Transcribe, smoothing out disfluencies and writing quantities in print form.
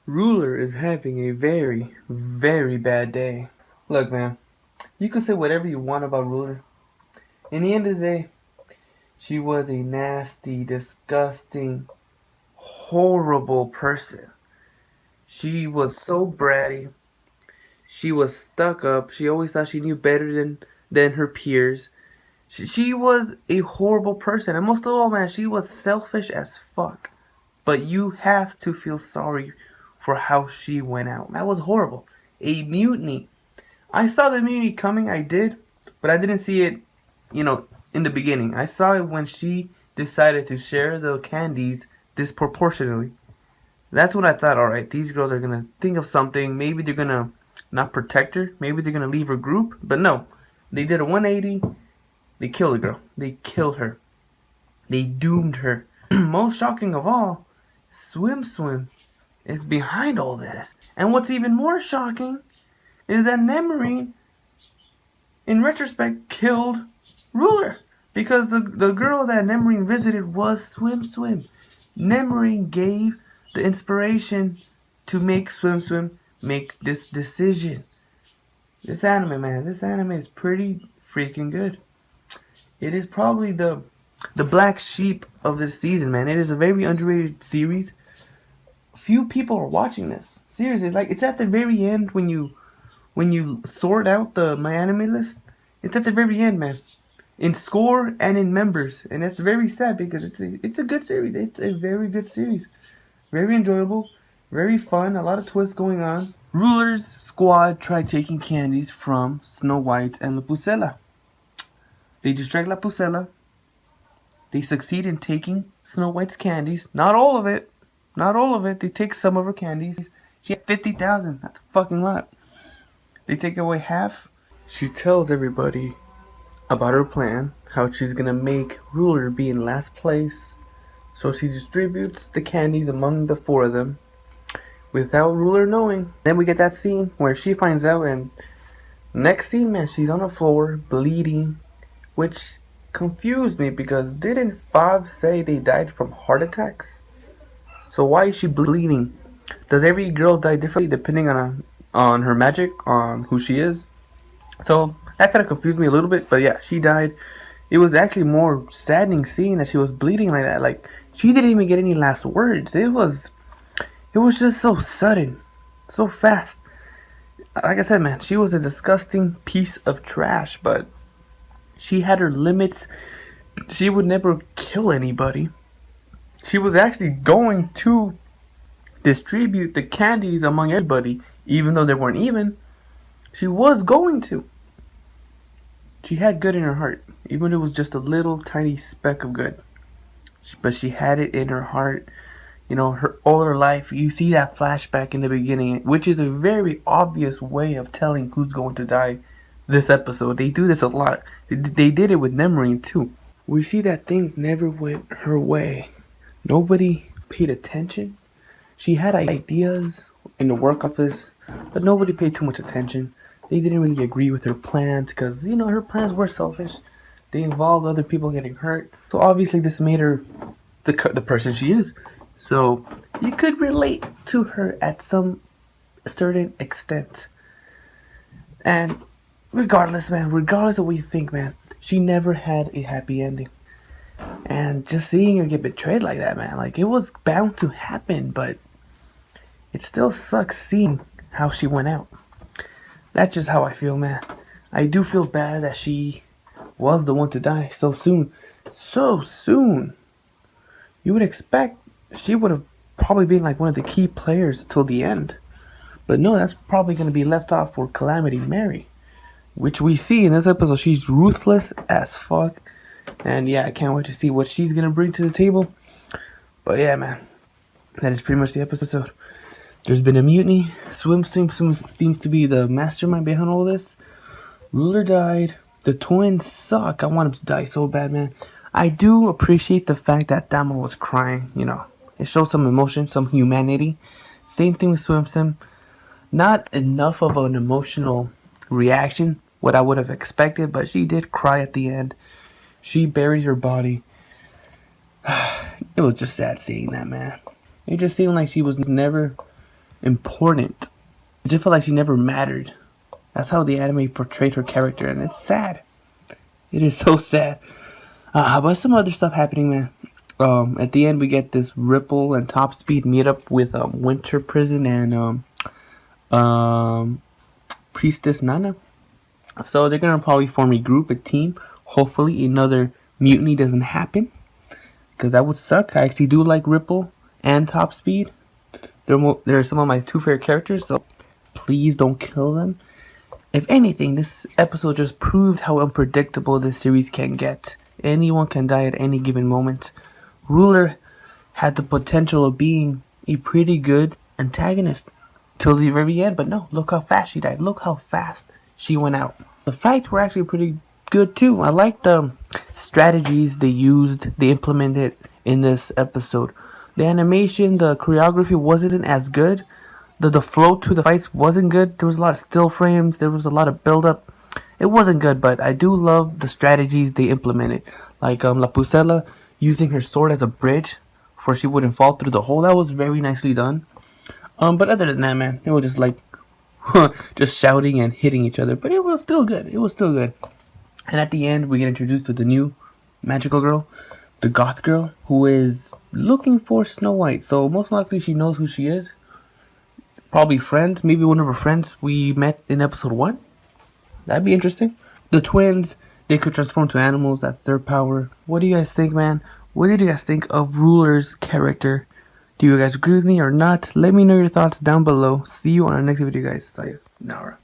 Ruler is having a very, very bad day. Look, man, you can say whatever you want about Ruler. In the end of the day, she was a nasty, disgusting, horrible person. She was so bratty. She was stuck up. She always thought she knew better than her peers. She was a horrible person. And most of all, man, she was selfish as fuck. But you have to feel sorry for how she went out. That was horrible. A mutiny. I saw the mutiny coming, I did. But I didn't see it, in the beginning. I saw it when she decided to share the candies disproportionately. That's when I thought, alright, these girls are gonna think of something. Maybe they're gonna not protect her. Maybe they're gonna leave her group. But no. They did a 180. They killed the girl. They killed her. They doomed her. Most shocking of all, Swim Swim is behind all this. And what's even more shocking is that Nemarine, in retrospect, killed Ruler. Because the girl that Nemarine visited was Swim Swim. Nemarine gave the inspiration to make Swim Swim make this decision. This anime, man, this anime is pretty freaking good. It is probably the black sheep of this season, man. It is a very underrated series. Few people are watching this. Seriously, like it's at the very end when you sort out my anime list. It's at the very end, man. In score and in members, and it's very sad because it's a good series. It's a very good series, very enjoyable, very fun. A lot of twists going on. Ruler's squad tried taking candies from Snow White and La Pucella. They distract La Pucella. They succeed in taking Snow White's candies. Not all of it. Not all of it. They take some of her candies. She had 50,000. That's a fucking lot. They take away half. She tells everybody about her plan. How she's gonna make Ruler be in last place. So she distributes the candies among the four of them without Ruler knowing. Then we get that scene where she finds out, and next scene, man, she's on the floor bleeding, which confused me because didn't Fav say they died from heart attacks? So why is she bleeding? Does every girl die differently depending on her magic, on who she is? So that kind of confused me a little bit, but yeah, she died. It was actually more saddening seeing that she was bleeding like that. Like she didn't even get any last words. It was just so sudden, so fast. Like I said, man, she was a disgusting piece of trash, but she had her limits. She would never kill anybody. She was actually going to distribute the candies among everybody, even though they weren't even. She was going to. She had good in her heart, even if it was just a little tiny speck of good. But she had it in her heart. Her all her life. You see that flashback in the beginning, which is a very obvious way of telling who's going to die this episode. They do this a lot. They did it with Nemarine too. We see that things never went her way. Nobody paid attention. She had ideas in the work office, but nobody paid too much attention. They didn't really agree with her plans because, her plans were selfish. They involved other people getting hurt. So obviously this made her the person she is. So you could relate to her at some certain extent. And regardless of what you think, man, she never had a happy ending. And just seeing her get betrayed like that, man, like it was bound to happen, but it still sucks seeing how she went out. That's just how I feel, man. I do feel bad that she was the one to die so soon. So soon. You would expect she would have probably been like one of the key players till the end. But no, that's probably going to be left off for Calamity Mary, which we see in this episode. She's ruthless as fuck. And yeah, I can't wait to see what she's going to bring to the table. But yeah, man, that is pretty much the episode. There's been a mutiny. Swim seems to be the mastermind behind all this. Ruler died. The twins suck. I want them to die so bad, man. I do appreciate the fact that Dama was crying. It shows some emotion, some humanity. Same thing with Swim Sim. Not enough of an emotional reaction, what I would have expected, but she did cry at the end. She buried her body. It was just sad seeing that, man. It just seemed like she was never important. It just felt like she never mattered. That's how the anime portrayed her character, and it's sad. It is so sad. But some other stuff happening, man. At the end, we get this Ripple and Top Speed meet up with Winter Prison and Priestess Nana. So they're gonna probably form a team. Hopefully, another mutiny doesn't happen, because that would suck. I actually do like Ripple and Top Speed. They're some of my two favorite characters, so please don't kill them. If anything, this episode just proved how unpredictable this series can get. Anyone can die at any given moment. Ruler had the potential of being a pretty good antagonist till the very end, but no, look how fast she died. Look how fast she went out. The fights were actually pretty good too. I liked the strategies they implemented in this episode. The animation, the choreography wasn't as good. The flow to the fights wasn't good. There was a lot of still frames. There was a lot of build up. It wasn't good, but I do love the strategies they implemented. Like La Pucella using her sword as a bridge for she wouldn't fall through the hole. That was very nicely done. But other than that, man, it was just like just shouting and hitting each other. But it was still good. It was still good. And at the end, we get introduced to the new magical girl, the goth girl, who is looking for Snow White. So most likely she knows who she is. Probably friends, maybe one of her friends we met in episode 1. That'd be interesting. The twins, they could transform to animals. That's their power. What do you guys think, man? What did you guys think of Ruler's character? Do you guys agree with me or not? Let me know your thoughts down below. See you on our next video, guys. Sayonara.